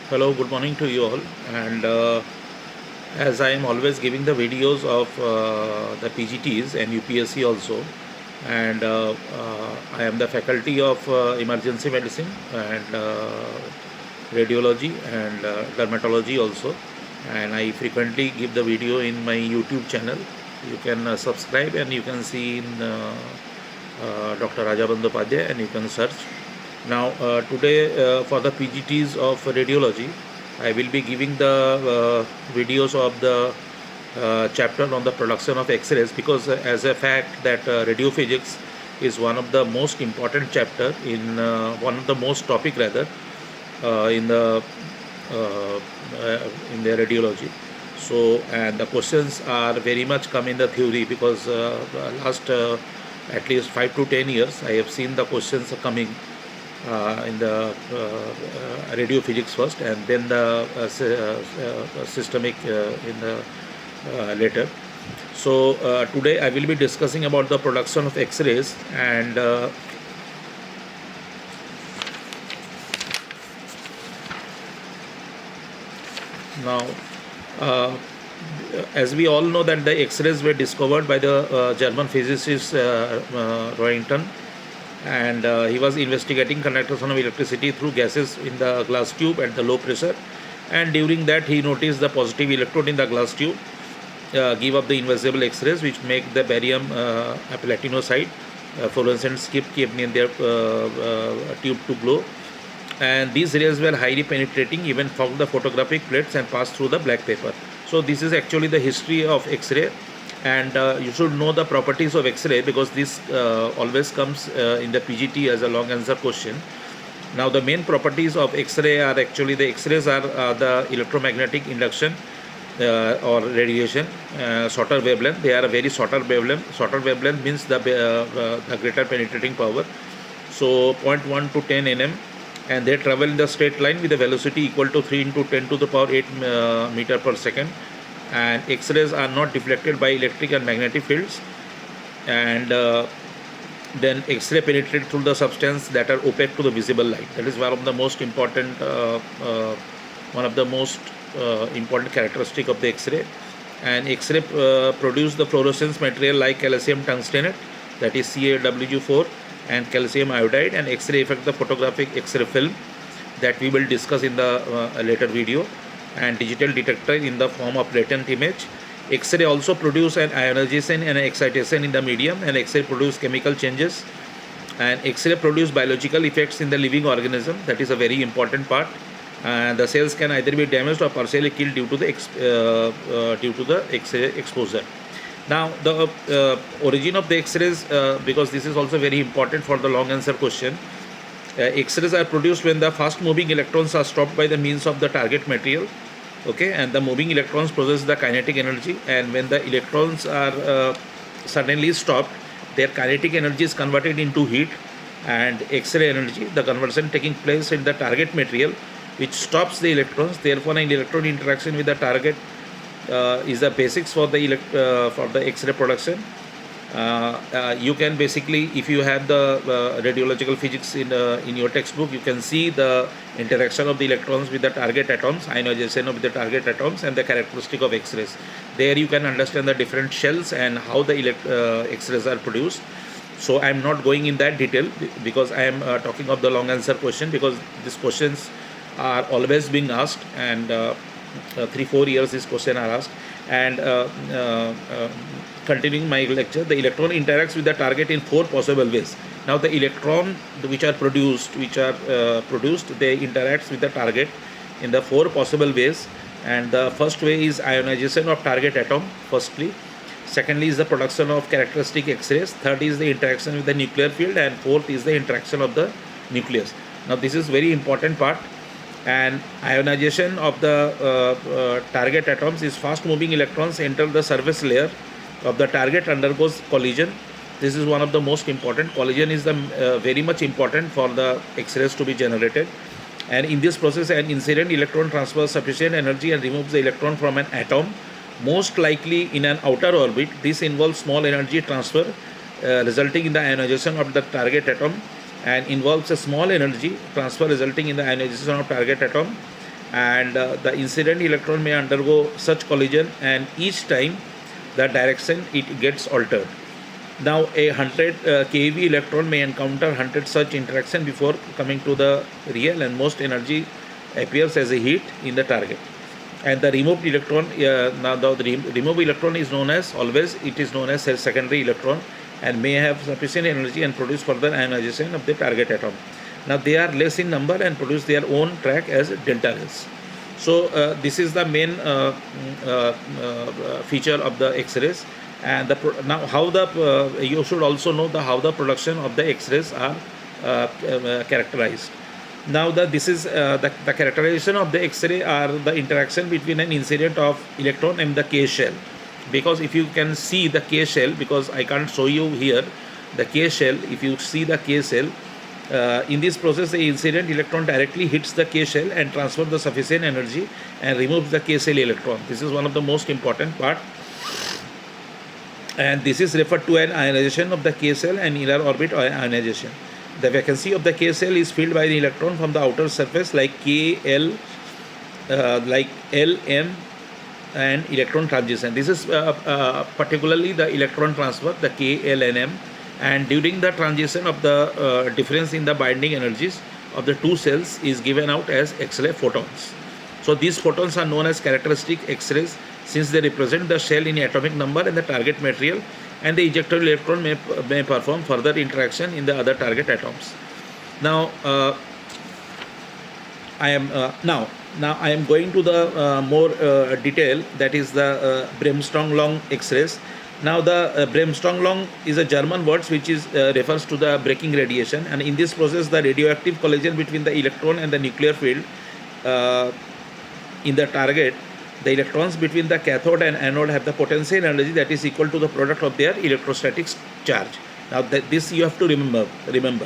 Hello, good morning to you all. And as I am always giving the videos of the PGTs and UPSC also, and I am the faculty of emergency medicine and radiology and dermatology also, and I frequently give the video in my YouTube channel. You can subscribe and you can see in Dr. Raja Bandyopadhyay, and you can search. Now today for the PGTs of radiology, I will be giving the videos of the chapter on the production of X-rays, because as a fact that radiophysics is one of the most important chapter in one of the most topic rather in the uh, in the radiology. So, and the questions are very much come in the theory, because last at least 5 to 10 years I have seen the questions coming in the radiophysics first, and then the systemic in the later. So today I will be discussing about the production of X-rays, and now uh, as we all know that the X-rays were discovered by the German physicist Roentgen, and he was investigating conduction of electricity through gases in the glass tube at the low pressure, and during that he noticed the positive electrode in the glass tube give up the invisible X-rays, which make the barium platinoside fluorescent skip kept in their tube to glow, and these rays were highly penetrating, even fogged the photographic plates and passed through the black paper. So this is actually the history of X-ray, and you should know the properties of X-ray, because this always comes in the PGT as a long answer question. Now the main properties of X-ray are actually, the X-rays are the electromagnetic induction or radiation, shorter wavelength. They are a very shorter wavelength. Shorter wavelength means the greater penetrating power. So 0.1 to 10 nm, and they travel in the straight line with a velocity equal to 3 into 10 to the power 8 meter per second. And X-rays are not deflected by electric and magnetic fields, and then X-ray penetrate through the substance that are opaque to the visible light. That is one of the most important important characteristic of the X-ray. And X-ray produce the fluorescence material like calcium tungstenate, that is CaWg4, and calcium iodide, and X-ray affect the photographic X-ray film that we will discuss in the later video, and digital detector in the form of latent image. X-ray also produce an ionization and an excitation in the medium, and X-ray produce chemical changes, and X-ray produce biological effects in the living organism. That is a very important part. The cells can either be damaged or partially killed due to the X-ray exposure. Now the origin of the X-rays, because this is also very important for the long answer question. X-rays are produced when the fast moving electrons are stopped by the means of the target material, okay, and the moving electrons possess the kinetic energy, and when the electrons are suddenly stopped, their kinetic energy is converted into heat and X-ray energy, the conversion taking place in the target material, which stops the electrons. Therefore an electron interaction with the target is the basics for the X-ray production. You can basically, if you have the radiological physics in your textbook, you can see the interaction of the electrons with the target atoms, ionization of the target atoms, and the characteristic of X-rays. There you can understand the different shells and how the X-rays are produced. So I am not going in that detail, because I am talking of the long answer question, because these questions are always being asked, and 3-4 years this question are asked. And continuing my lecture, the electron interacts with the target in 4 possible ways. Now the electron which are produced, they interacts with the target in the 4 possible ways. And the first way is ionization of target atom, firstly. Secondly is the production of characteristic X-rays. Third is the interaction with the nuclear field, and fourth is the interaction of the nucleus. Now this is very important part. And ionization of the target atoms is fast moving electrons enter the surface layer of the target, undergoes collision. This is one of the most important. Collision is the very much important for the X-rays to be generated, and in this process an incident electron transfers sufficient energy and removes the electron from an atom, most likely in an outer orbit. This involves small energy transfer resulting in the ionization of the target atom, and involves a small energy transfer resulting in the ionization of target atom, and the incident electron may undergo such collision, and each time the direction it gets altered. Now a 100 keV electron may encounter 100 such interaction before coming to the real, and most energy appears as a heat in the target. And the removed electron, now the removed electron is known as, always it is known as a secondary electron, and may have sufficient energy and produce further ionization of the target atom. Now they are less in number and produce their own track as delta rays. So this is the main feature of the X-rays. And now how the you should also know how the production of the X-rays are characterized. Now this is the characterization of the X-ray are the interaction between an incident of electron and the K shell. Because if you can see the K shell, because I can't show you here the K shell, if you see the K shell, in this process the incident electron directly hits the K shell and transfers the sufficient energy and removes the K shell electron. This is one of the most important part, and this is referred to an ionization of the K shell and inner orbit ionization. The vacancy of the K shell is filled by the electron from the outer surface like K, L, like L, M, and electron transition. This is particularly the electron transfer, the K, L, and M, and during the transition of the difference in the binding energies of the two cells is given out as X-ray photons. So these photons are known as characteristic X-rays, since they represent the shell in atomic number and the target material, and the ejected electron may perform further interaction in the other target atoms. Now I am going to the more detail, that is the Bremsstrahlung X-rays. Now the Bremsstrahlung is a German word which is refers to the breaking radiation, and in this process the radioactive collision between the electron and the nuclear field in the target, the electrons between the cathode and anode have the potential energy that is equal to the product of their electrostatic charge. Now this you have to remember.